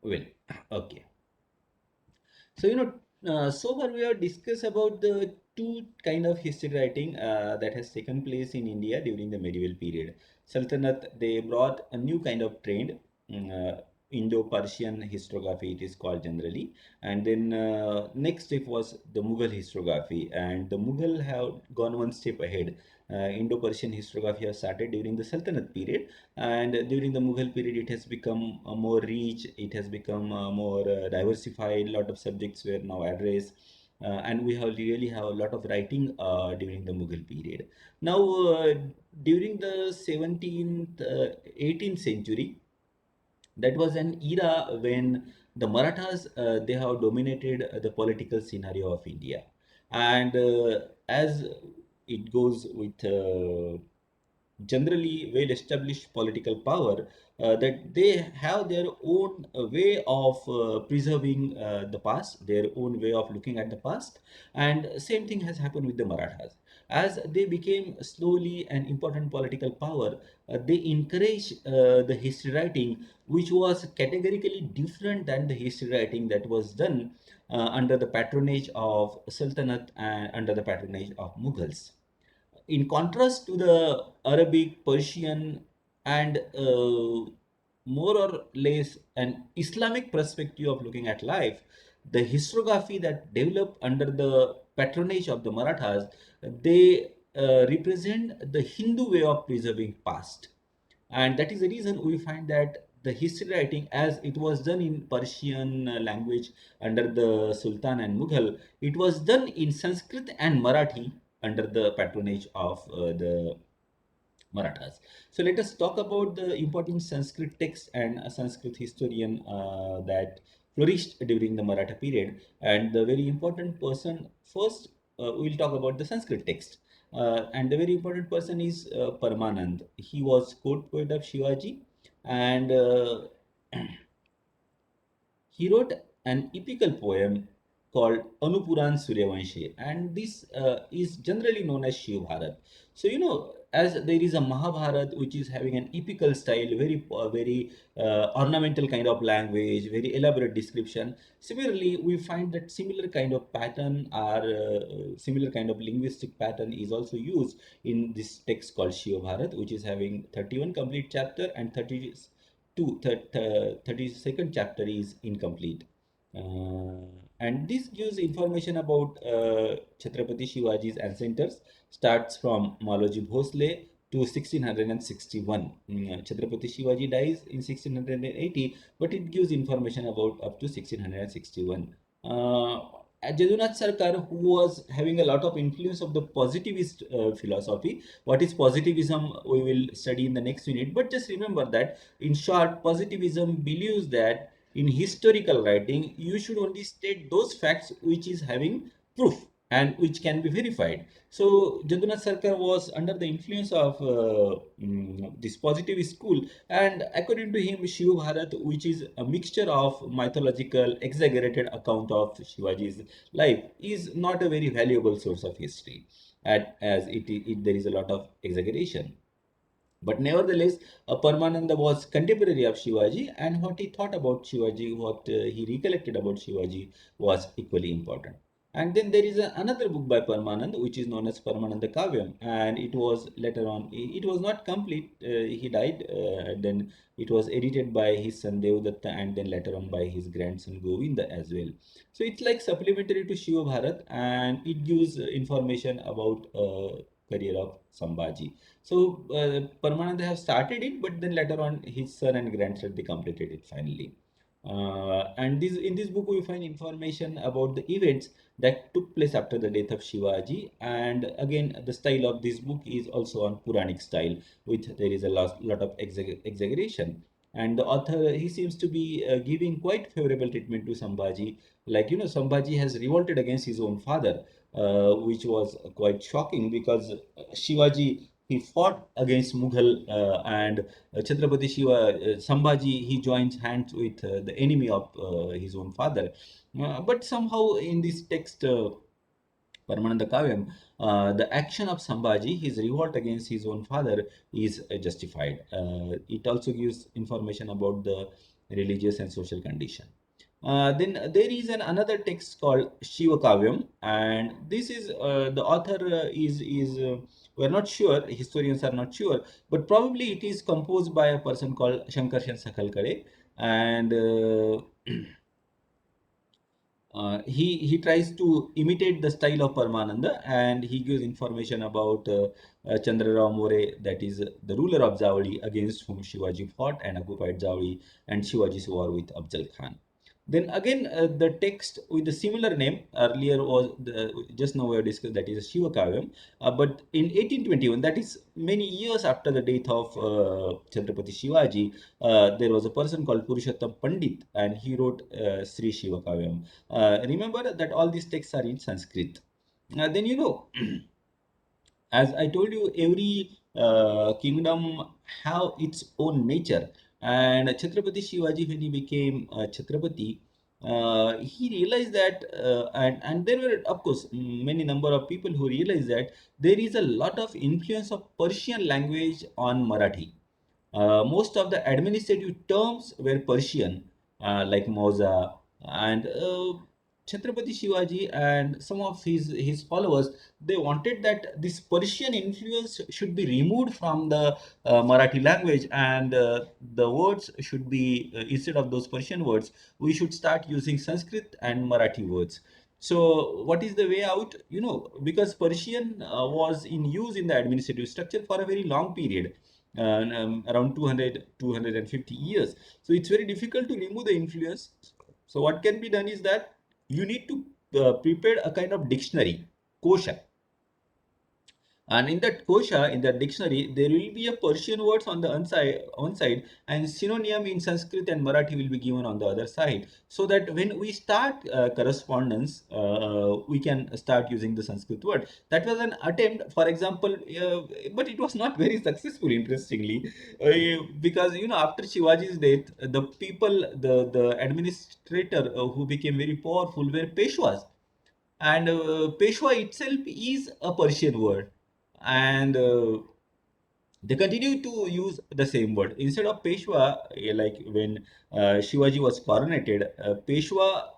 Well, okay. So, so far we have discussed about the two kind of history writing that has taken place in India during the medieval period. Sultanate, they brought a new kind of trend, Indo-Persian historiography, it is called generally. And then next step was the Mughal historiography, and the Mughal have gone one step ahead. Indo-Persian historiography has started during the Sultanate period, and during the Mughal period it has become more rich, it has become more diversified, a lot of subjects were now addressed, and we have really have a lot of writing during the Mughal period. Now during the 17th 18th century, that was an era when the Marathas they have dominated the political scenario of India, and as it goes with generally well established political power, that they have their own way of preserving the past, their own way of looking at the past. And same thing has happened with the Marathas. As they became slowly an important political power, they encouraged the history writing, which was categorically different than the history writing that was done under the patronage of Sultanate and under the patronage of Mughals. In contrast to the Arabic, Persian, and more or less an Islamic perspective of looking at life, the historiography that developed under the patronage of the Marathas, they represent the Hindu way of preserving past. And that is the reason we find that the history writing, as it was done in Persian language under the Sultan and Mughal, it was done in Sanskrit and Marathi under the patronage of the Marathas. So let us talk about the important Sanskrit text and a Sanskrit historian that flourished during the Maratha period. And the very important person, first, we'll talk about the Sanskrit text. And the very important person is Paramanand. He was court poet of Shivaji, and he wrote an epical poem called Anupuran Suryavanshi, and this is generally known as Shiv Bharat. So, as there is a Mahabharat which is having an epical style, very ornamental kind of language, very elaborate description. Similarly, we find that similar kind of pattern or similar kind of linguistic pattern is also used in this text called Shiv Bharat, which is having 31 complete chapter and 32nd chapter is incomplete. Uh, and this gives information about Chhatrapati Shivaji's ancestors, starts from Maloji Bhosle to 1661. Chhatrapati Shivaji dies in 1680, but it gives information about up to 1661. Jadunath Sarkar, who was having a lot of influence of the positivist philosophy. What is positivism? We will study in the next unit. But just remember that, in short, positivism believes that in historical writing, you should only state those facts which is having proof and which can be verified. So Jagannath Sarkar was under the influence of this positivist school, and according to him, Shiv Bharat, which is a mixture of mythological, exaggerated account of Shivaji's life, is not a very valuable source of history, as there is a lot of exaggeration. But nevertheless, Paramananda was contemporary of Shivaji, and what he thought about Shivaji, what he recollected about Shivaji, was equally important. And then there is another book by Paramanand, which is known as Paramananda Kavyam, and it was later on, it was not complete, he died, and then it was edited by his son Devdatta, and then later on by his grandson Govinda as well. So it's like supplementary to Shiva Bharat, and it gives information about career of Sambhaji. So Paramananda have started it, but then later on his son and grandson they completed it finally. And this in this book we find information about the events that took place after the death of Shivaji. And again, the style of this book is also on Puranic style, with there is a lot of exaggeration. And the author, he seems to be giving quite favorable treatment to Sambhaji. Like, Sambhaji has revolted against his own father, which was quite shocking because Shivaji, he fought against Mughal, and Chhatrapati Sambhaji, he joins hands with the enemy of his own father. But somehow in this text, Paramananda Kavyam, the action of Sambhaji, his revolt against his own father, is justified. It also gives information about the religious and social condition. Then there is another text called Shiva Kavyam, and this is the author is we're not sure, historians are not sure, but probably it is composed by a person called Shankarshan Sakhalkare, and he tries to imitate the style of Paramananda, and he gives information about Chandrarao More, that is the ruler of Javadi, against whom Shivaji fought and occupied Javadi, and Shivaji's war with Afzal Khan. Then again, the text with the similar name earlier was just now we have discussed, that is Shiva Kavyam. But in 1821, that is many years after the death of Chhatrapati Shivaji, there was a person called Purushottam Pandit, and he wrote Sri Shiva Kavyam. Remember that all these texts are in Sanskrit. Then as I told you, every kingdom have its own nature. And Chhatrapati Shivaji, when he became Chhatrapati, he realized that, and there were, of course, many number of people who realized that there is a lot of influence of Persian language on Marathi. Most of the administrative terms were Persian, like Moza, and Chhatrapati Shivaji and some of his followers, they wanted that this Persian influence should be removed from the Marathi language, and the words should be instead of those Persian words, we should start using Sanskrit and Marathi words. So, what is the way out? Because Persian was in use in the administrative structure for a very long period, around 250 years. So it's very difficult to remove the influence. So what can be done is that you need to prepare a kind of dictionary, kosha, and in that kosha, in that dictionary, there will be a Persian words on the one side, and synonym in Sanskrit and Marathi will be given on the other side, so that when we start correspondence, we can start using the Sanskrit word. That was an attempt, for example, but it was not very successful, interestingly, because after Shivaji's death, the people, the administrator who became very powerful were Peshwas, and Peshwa itself is a Persian word, and they continue to use the same word instead of Peshwa. Like when Shivaji was coronated, Peshwa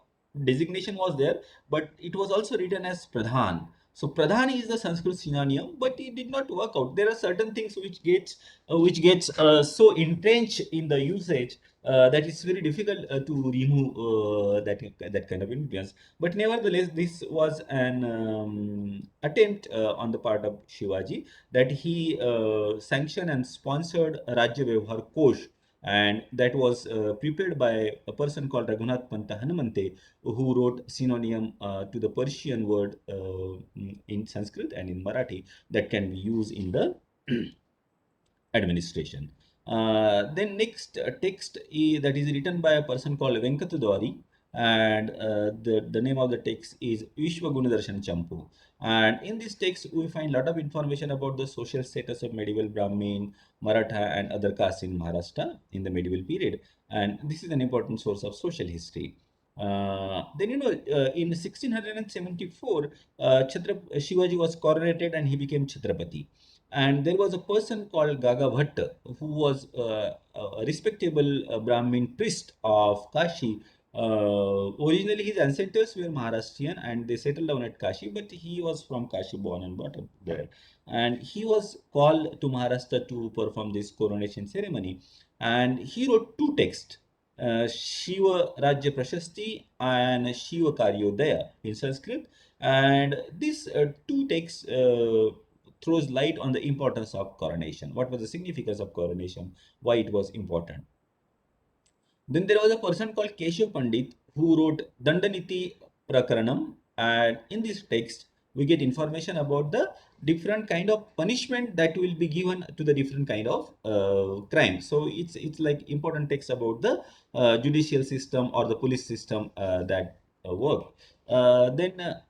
designation was there, but it was also written as Pradhan. So Pradhan is the Sanskrit synonym, but it did not work out. There are certain things which gets so entrenched in the usage that it's very difficult to remove that kind of influence. But nevertheless, this was an attempt on the part of Shivaji, that he sanctioned and sponsored Rajya Vyavhar Kosh, and that was prepared by a person called Raghunath Panta Hanumante, who wrote synonym to the Persian word in Sanskrit and in Marathi that can be used in the administration. Then next text that is written by a person called Venkatadwari, and the name of the text is Vishwa Gunadarshan Champu. And in this text, we find a lot of information about the social status of medieval Brahmin, Maratha, and other castes in Maharashtra in the medieval period. And this is an important source of social history. Then in 1674, Shivaji was coronated and he became Chhatrapati. And there was a person called Gaga Bhatta, who was a respectable Brahmin priest of Kashi. Originally, his ancestors were Maharashtrian and they settled down at Kashi, but he was from Kashi, born and brought up there. And he was called to Maharashtra to perform this coronation ceremony. And he wrote two texts, Shiva Rajya Prashasti and Shiva Karyodaya in Sanskrit. And these two texts throws light on the importance of coronation. What was the significance of coronation? Why it was important? Then there was a person called Keshav Pandit who wrote Dandaniti Prakaranam, and in this text we get information about the different kind of punishment that will be given to the different kind of crime. So it's like important text about the judicial system or the police system that work. Then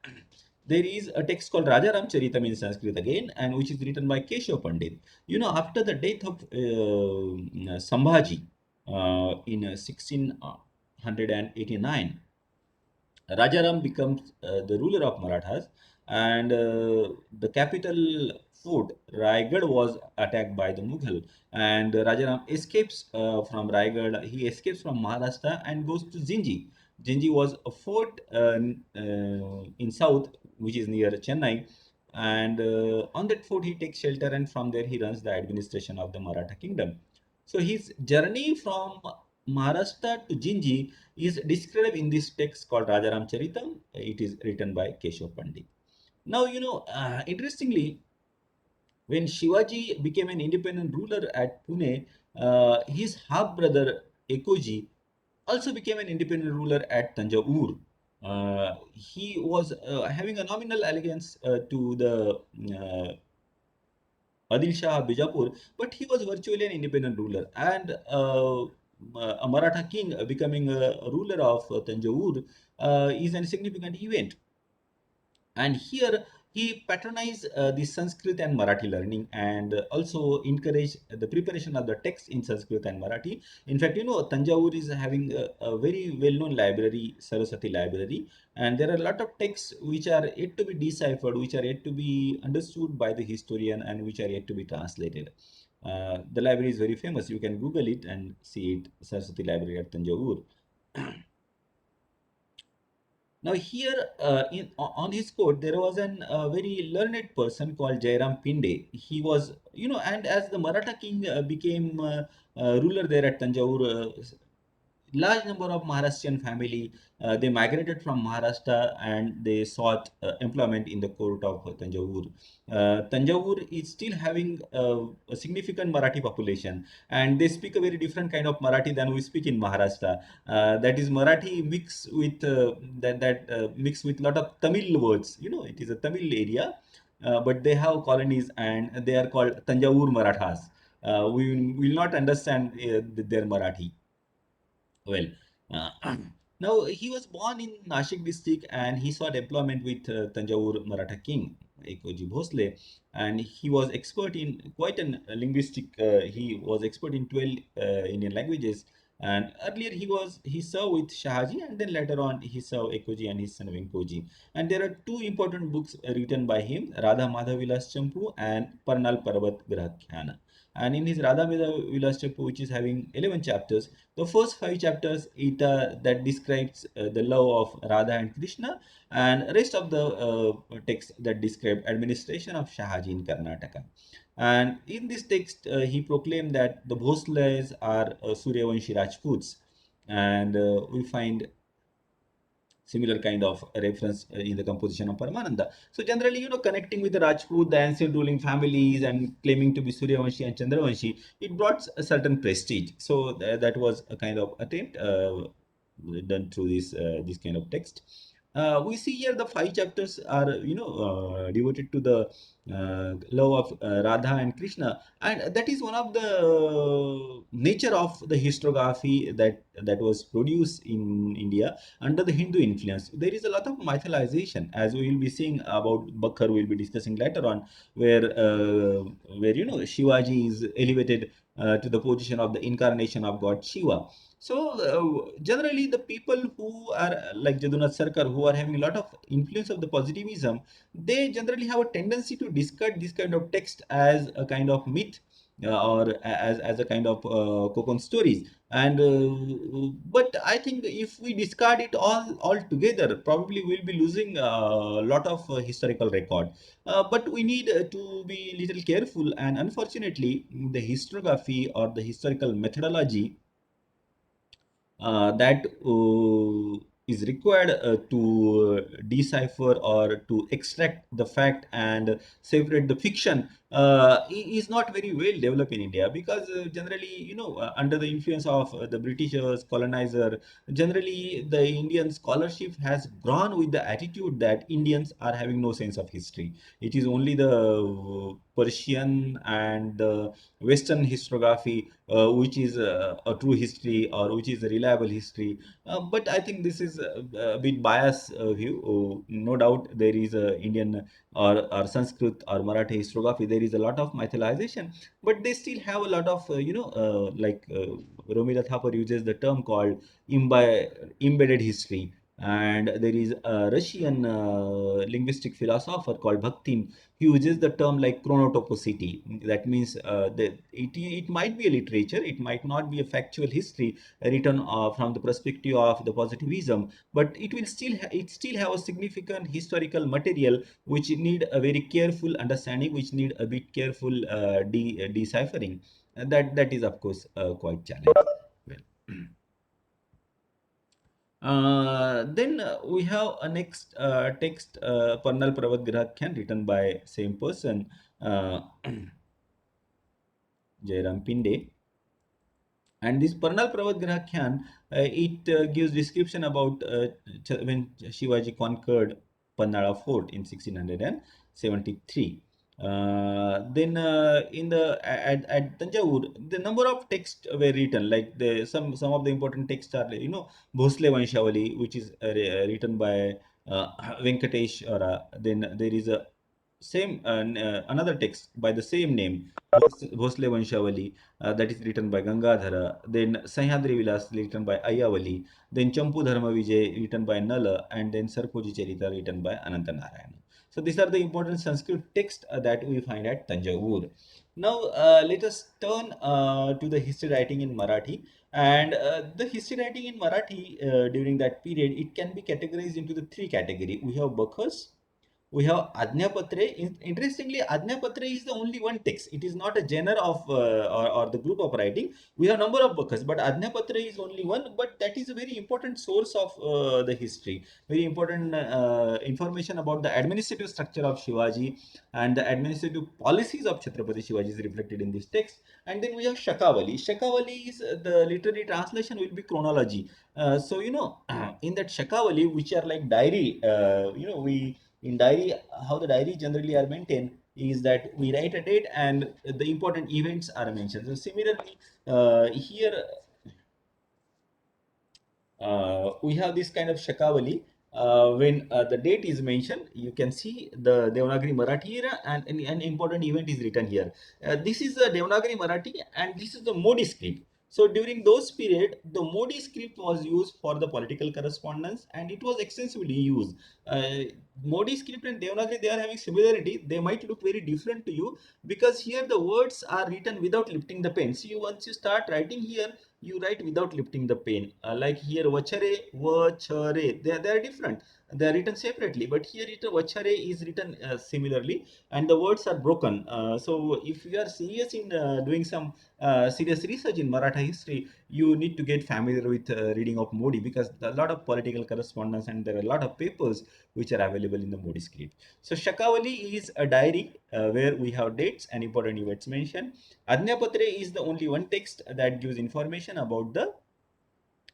there is a text called Rajaram Charitam in Sanskrit again, and which is written by Keshav Pandit. After the death of Sambhaji in 1689, Rajaram becomes the ruler of Marathas, and the capital fort Raigad was attacked by the Mughal, and Rajaram escapes from Raigad. He escapes from Maharashtra and goes to Zinji. Zinji was a fort in south, which is near Chennai, and on that fort he takes shelter, and from there he runs the administration of the Maratha kingdom. So his journey from Maharashtra to Ginji is described in this text called Rajaram Charitam. It is written by Keshav Pandit. Now, interestingly, when Shivaji became an independent ruler at Pune, his half brother Ekoji also became an independent ruler at Tanjavur. He was having a nominal allegiance to the Adil Shah of Bijapur, but he was virtually an independent ruler. And a Maratha king becoming a ruler of Tanjore is a significant event. And here he patronized the Sanskrit and Marathi learning, and also encouraged the preparation of the text in Sanskrit and Marathi. In fact, Tanjore is having a very well-known library, Saraswati library, and there are a lot of texts which are yet to be deciphered, which are yet to be understood by the historian, and which are yet to be translated. The library is very famous. You can Google it and see it, Saraswati Library at Tanjore. Now here on his court there was an very learned person called Jairam Pinde. He was, and as the Maratha king became ruler there at Tanjore, large number of Maharashtrian family they migrated from Maharashtra and they sought employment in the court of Tanjore. Tanjore is still having a significant Marathi population, and they speak a very different kind of Marathi than we speak in Maharashtra. That is Marathi mix with that mix with lot of Tamil words. It is a Tamil area, but they have colonies and they are called Tanjore Marathas. We will not understand their Marathi well. Uh, Now he was born in Nashik district and he sought employment with Tanjore Maratha king Ekoji Bhosle, and he was expert in quite an linguistic. He was expert in 12 Indian languages. And earlier he served with Shahaji, and then later on he served Ekoji and his son Venkoji. And there are two important books written by him: Radha Madhavilas Champu and Parnal Parvat Grahakhyana. And in his Radha Vilas Champu, which is having 11 chapters, the first five chapters it that describes the love of Radha and Krishna, and rest of the text that describe administration of Shahaji in Karnataka. And in this text, he proclaimed that the Bhosles are Suryavanshi Rajputs, and we find similar kind of reference in the composition of Paramananda. So generally, connecting with the Rajput, the ancient ruling families, and claiming to be Suryavanshi and Chandravanshi, it brought a certain prestige. So that was a kind of attempt done through this kind of text. We see here the five chapters are devoted to the love of Radha and Krishna, and that is one of the nature of the historiography that was produced in India under the Hindu influence. There is a lot of mythologization, as we will be seeing about Bakhar. We'll be discussing later on, where Shivaji is elevated to the position of the incarnation of God Shiva. So generally, the people who are like Jadunath Sarkar, who are having a lot of influence of the positivism, they generally have a tendency to discard this kind of text as a kind of myth, or as a kind of cocoon stories. And but I think if we discard it all together, probably we'll be losing a lot of historical record. But we need to be little careful, and unfortunately, the historiography or the historical methodology that is required to decipher or to extract the fact and separate the fiction is not very well developed in India, because generally, under the influence of the Britishers, colonizer, generally the Indian scholarship has grown with the attitude that Indians are having no sense of history. It is only the Persian and the Western historiography which is a true history, or which is a reliable history. But I think this is a bit biased view. No doubt there is a Indian or Sanskrit or Marathi historiography. There is a lot of mythologization, but they still have a lot of, like Romila Thapar uses the term called embedded history. And there is a Russian linguistic philosopher called Bakhtin. He uses the term like chronotopicity. That means it might be a literature, it might not be a factual history written from the perspective of the positivism, but it still have a significant historical material which need a very careful understanding, which need a bit careful deciphering. That is of course quite challenging. Well, then we have a next text, Parnal Pravat Grahakyan, written by same person, uh, Jairam Pinde. And this Parnal Pravat Grahakyan, it gives description about when Shivaji conquered Pannala fort in 1673. Then in the at Tanjavur, the number of texts were written. Like some of the important texts are, Bhosle Vanshavali, which is written by Venkatesh. Or then there is a same another text by the same name, Bhosle Vanshavali, that is written by Gangadhara. Then Sahyadri Vilas written by Ayavali. Then Champu Dharma Vijay written by Nala, and then Sarpoji Charita written by Ananta Narayana. So these are the important Sanskrit texts that we find at Tanjavur. Now let us turn to the history writing in Marathi. And the history writing in Marathi during that period, it can be categorized into the three categories. We have Bakhas, we have Ajnapatre. Interestingly, Ajnapatre is the only one text. It is not a genre of or the group of writing. We have number of books, but Ajnapatre is only one. But that is a very important source of the history. Very important information about the administrative structure of Shivaji and the administrative policies of Chhatrapati Shivaji is reflected in this text. And then we have Shakavali. Shakavali is the literary translation will be chronology. So in that Shakavali, which are like diary, we in diary, how the diary generally are maintained is that we write a date and the important events are mentioned. So similarly, here we have this kind of Shakavali. When the date is mentioned, you can see the Devanagari Marathi era, and an important event is written here. This is the Devanagari Marathi, and this is the Modi script. So during those period, the Modi script was used for the political correspondence, and it was extensively used. Modi script and Devanagari, they are having similarity. They might look very different to you because here the words are written without lifting the pen. So once you start writing here, you write without lifting the pen. Like here, vachare, vachare, they are different. They are written separately, but here it vachare is written similarly, and the words are broken. So if you are serious in doing some serious research in Maratha history, you need to get familiar with reading of Modi because a lot of political correspondence and there are a lot of papers which are available in the Modi script. So Shakavali is a diary where we have dates and important events mentioned. Ajnapatre is the only one text that gives information about the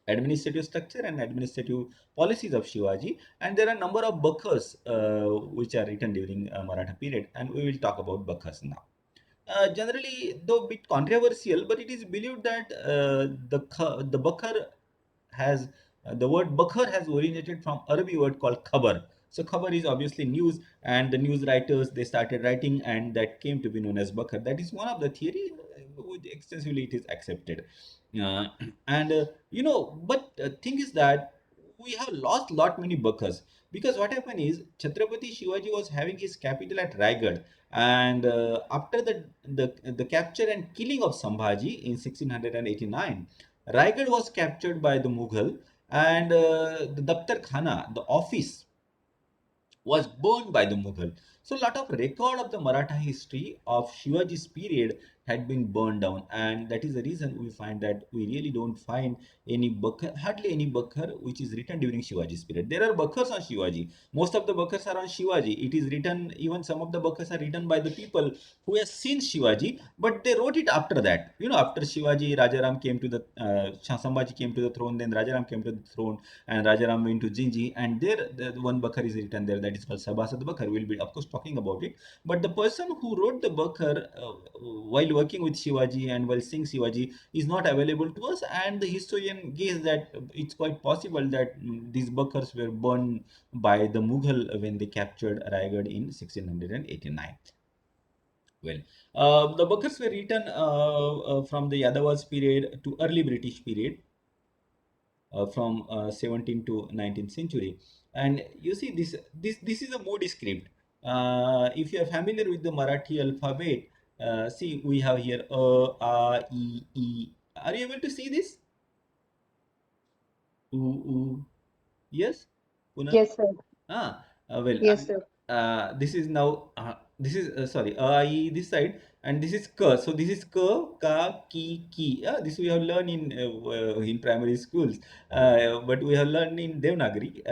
administrative structure and administrative policies of Shivaji. And there are a number of Bakhas which are written during Maratha period, and we will talk about Bakhas now. Generally, though a bit controversial, but it is believed that the Bakhar has the word Bakhar has originated from Arabic word called khabar. So khabar is obviously news, and the news writers they started writing, and that came to be known as Bakhar. That is one of the theory which extensively it is accepted. Uh, but thing is that we have lost lot many Bakhars because what happened is Chhatrapati Shivaji was having his capital at Raigad, and after the capture and killing of Sambhaji in 1689, Raigad was captured by the Mughal, and the Daftar Khana, the office, was burned by the Mughal. So a lot of record of the Maratha history of Shivaji's period had been burned down, and that is the reason we find that we really don't find any Bakhar, hardly any Bakhar which is written during Shivaji's period. There are Bakhars on Shivaji. Most of the Bakhars are on Shivaji. It is written, even some of the Bakhars are written by the people who have seen Shivaji, but they wrote it after that. After Shivaji, Rajaram came to the Sambhaji came to the throne, then Rajaram came to the throne, and Rajaram went to Jinji, and there the one Bakhar is written there that is called Sabasad Bakhar. We'll be of course talking about it. But the person who wrote the Bakhar while working with Shivaji and while seeing Shivaji is not available to us, and the historian guess that it's quite possible that these Bakhars were burned by the Mughal when they captured Raigad in 1689. Well, the Bakhars were written from the Yadavas period to early British period, from 17th to 19th century. And you see this is a mode script. If you are familiar with the Marathi alphabet, see we have here E. Are you able to see this? U. Yes, Puna? Yes, sir. Ah, well, Yes, sir. this is now this is sorry, I this side, and this is k. So this is k, ka, ki. This we have learned in primary schools, but we have learned in Devanagari.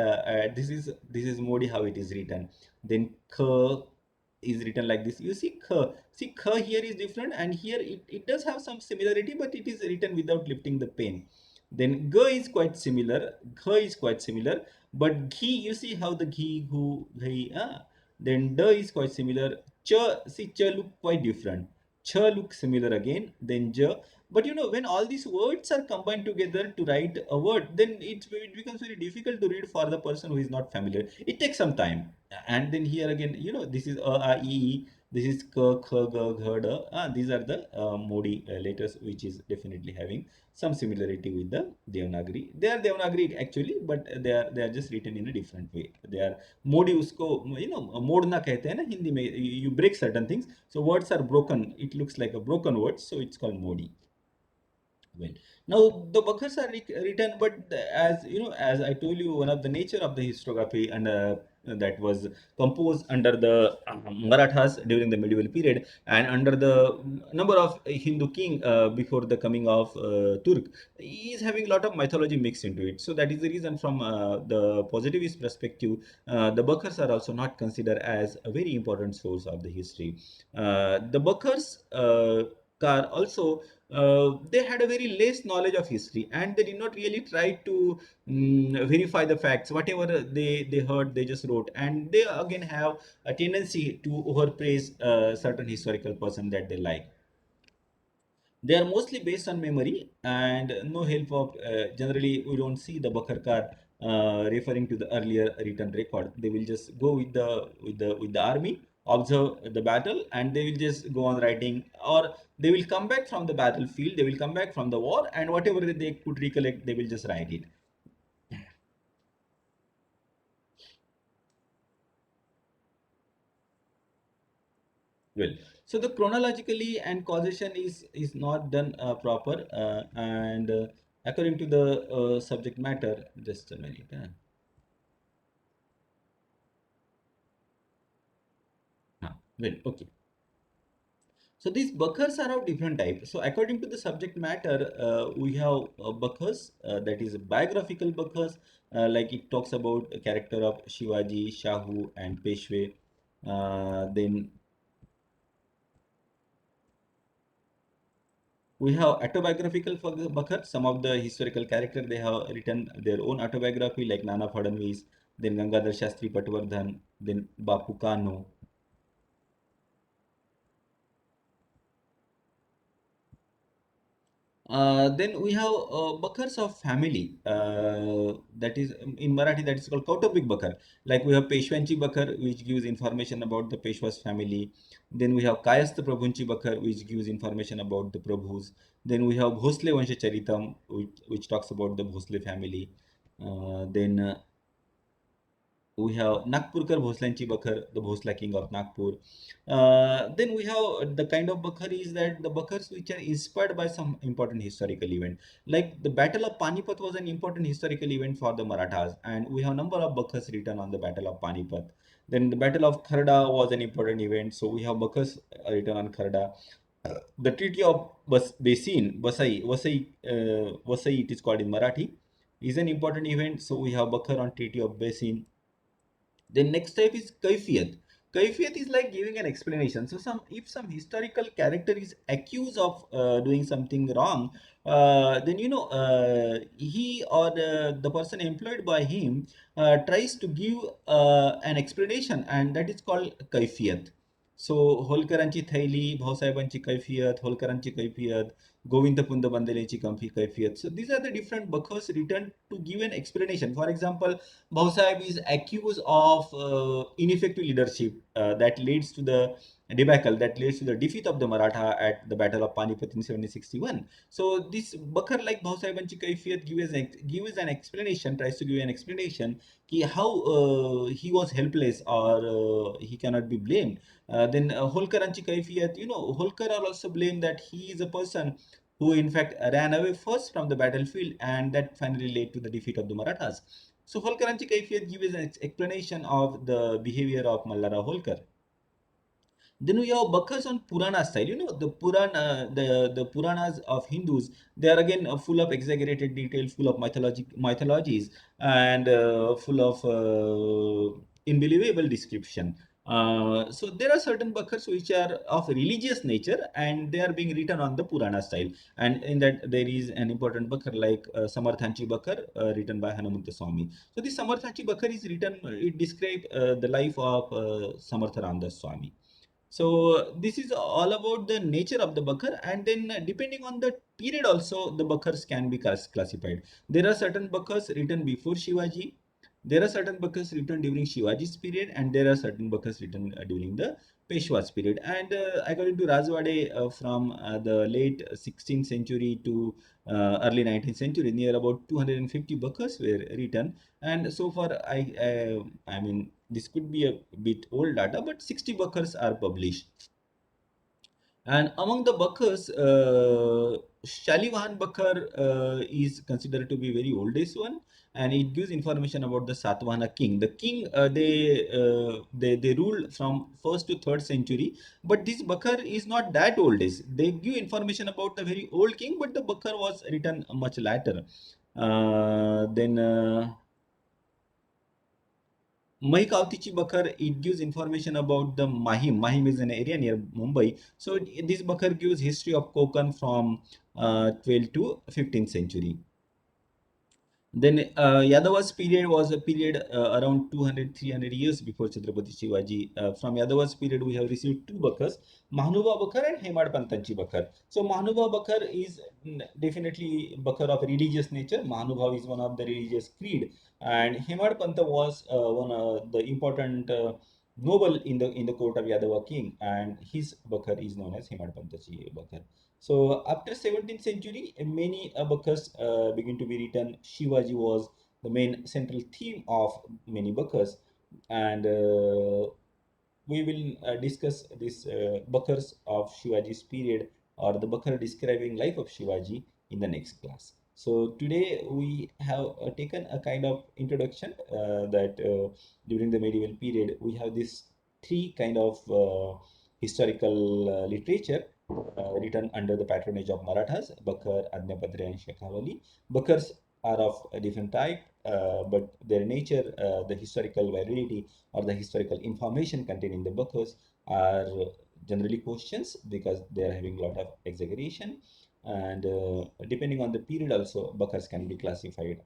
This is Modi how it is written. Then k is written like this. You see k. See k here is different, and here it does have some similarity, but it is written without lifting the pen. Then g is quite similar. Gh is quite similar, but ghee, you see how the ghee, ghoo, ghee, then d is quite similar. Ch, see, ch look quite different. Ch look similar again, then j. But when all these words are combined together to write a word, then it becomes very difficult to read for the person who is not familiar. It takes some time. And then here again, this is e, this is k, kh, g, gh, d. These are the Modi letters, which is definitely having some similarity with the Devanagari. They are Devanagari actually, but they are just written in a different way. They are modi usko modna कहते हैं ना हिंदी में. You break certain things, so words are broken. It looks like a broken word, so it's called modi. Well, now the Bakhars are written, but as as I told you, one of the nature of the historiography and that was composed under the Marathas during the medieval period and under the number of Hindu king before the coming of Turk, is having a lot of mythology mixed into it. So that is the reason from the positivist perspective, the Bakhars are also not considered as a very important source of the history. The Bakhars are also they had a very less knowledge of history, and they did not really try to verify the facts. Whatever they heard, they just wrote, and they again have a tendency to overpraise certain historical person that they like. They are mostly based on memory and no help of. Generally, we don't see the Bakarkar referring to the earlier written record. They will just go with the army, observe the battle, and they will just go on writing, or they will come back from the battlefield. They will come back from the war, and whatever they could recollect, they will just write it. Well, so the chronologically and causation is not done proper, and according to the subject matter. Just a minute. Well, okay. So these buckers are of different types. So according to the subject matter, we have buckers, that is biographical buckers, like it talks about a character of Shivaji, Shahu, and Peshwe. Then we have autobiographical buckers. Some of the historical characters, they have written their own autobiography, like Nana Fadanvis, then Gangadhar Shastri Patwardhan, then Bapu Kano. Then we have Bakars of family. That is in Marathi, that is called Kautubik Bakar. Like we have Peshwanchi Bakar, which gives information about the Peshwa's family. Then we have Kayastha Prabhunchi Bakar, which gives information about the Prabhus. Then we have Bhosle Vansha Charitam, which talks about the Bhosle family. Then we have Nagpurkar Bhoslanchi Bakhar, the Bhosla king of Nagpur. Then we have the kind of Bakhar is that the Bakhars which are inspired by some important historical event. Like the Battle of Panipat was an important historical event for the Marathas, and we have number of Bakhars written on the Battle of Panipat. Then the Battle of Kharda was an important event, so we have Bakhars written on Kharda. The Treaty of Vasai, it is called in Marathi, is an important event, so we have Bakhar on Treaty of Basin. The next type is kaifiyat. Kaifiyat is like giving an explanation. So if some historical character is accused of doing something wrong, then he or the person employed by him tries to give an explanation, and that is called kaifiyat. So होलकरांची थैली, भाऊसाहेबांची कैफियत, होलकरांची कैफियत, गोविंद बंदेलेची कैफियत. So these are the different buckers written to give an explanation. For example, Bhausahib is accused of ineffective leadership that leads to the debacle that leads to the defeat of the Maratha at the Battle of Panipat in 1761. So this Bakar, like Bhausahib Kaifiyat, gives an explanation, tries to give an explanation how he was helpless or he cannot be blamed. Then Holkaranchi Kaifiyat, Holkar are also blamed that he is a person who in fact ran away first from the battlefield, and that finally led to the defeat of the Marathas. So Holkaranchi Kaifiyat gives an explanation of the behavior of Mallara Holkar. Then we have Bakkas on Purana style. The Puranas of Hindus. They are again full of exaggerated detail, full of mythologies, and full of unbelievable description. So there are certain Bakkars which are of religious nature, and they are being written on the Purana style. And in that there is an important Bakkar like Samarthanchi Bakkar, written by Hanumanta Swami. So this Samarthanchi Bakkar is written. It describes the life of Samarthananda Swami. So this is all about the nature of the bakar, and then depending on the period also the bakars can be classified. There are certain bakars written before Shivaji, there are certain bakars written during Shivaji's period, and there are certain bakars written during the Peshwa's period. And according to Rajwade, from the late 16th century to early 19th century, near about 250 bakars were written. And so far, I mean, this could be a bit old data, but 60 bakars are published. And among the Bakars, Shalivahan Bakar is considered to be very oldest one, and it gives information about the Satvahana king. The king they ruled from first to third century, but this Bakar is not that oldest. They give information about the very old king, but the Bakar was written much later. Then Mahikavtichi Bakar, it gives information about the Mahim. Mahim is an area near Mumbai. So this Bakar gives history of Konkan from 12th to 15th century. Then Yadava's period was a period around 200, 300 years before Chhatrapati Shivaji. From Yadava's period, we have received two Bakars, Mahnuba Bakar and Hemad Pantanchi Bakar. So Mahnuba Bakar is definitely Bakar of religious nature. Mahnuba is one of the religious creed, and Hemad Panta was one of the important noble in the court of Yadava king, and his Bakar is known as Hemad Pantachi Bakar. So after 17th century, many Abacus begin to be written. Shivaji was the main central theme of many Bakars, and we will discuss this Bakars of Shivaji's period, or the Bakar describing life of Shivaji, in the next class. So today we have taken a kind of introduction that during the medieval period we have this three kind of historical literature written under the patronage of Marathas, Bakar, Ajnapatra and Shekhawali. Bakars are of a different type, but their nature, the historical validity or the historical information contained in the Bakars are generally questions because they are having a lot of exaggeration. And depending on the period also, Bakars can be classified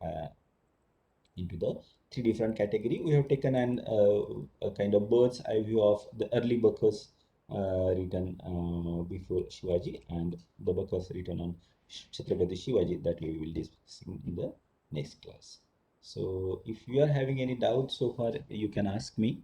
into the three different category. We have taken a kind of bird's eye view of the early Bakars written before Shivaji, and the Bakars written on Chhatrapati Shivaji, that we will discuss in the next class. So if you are having any doubts so far, you can ask me.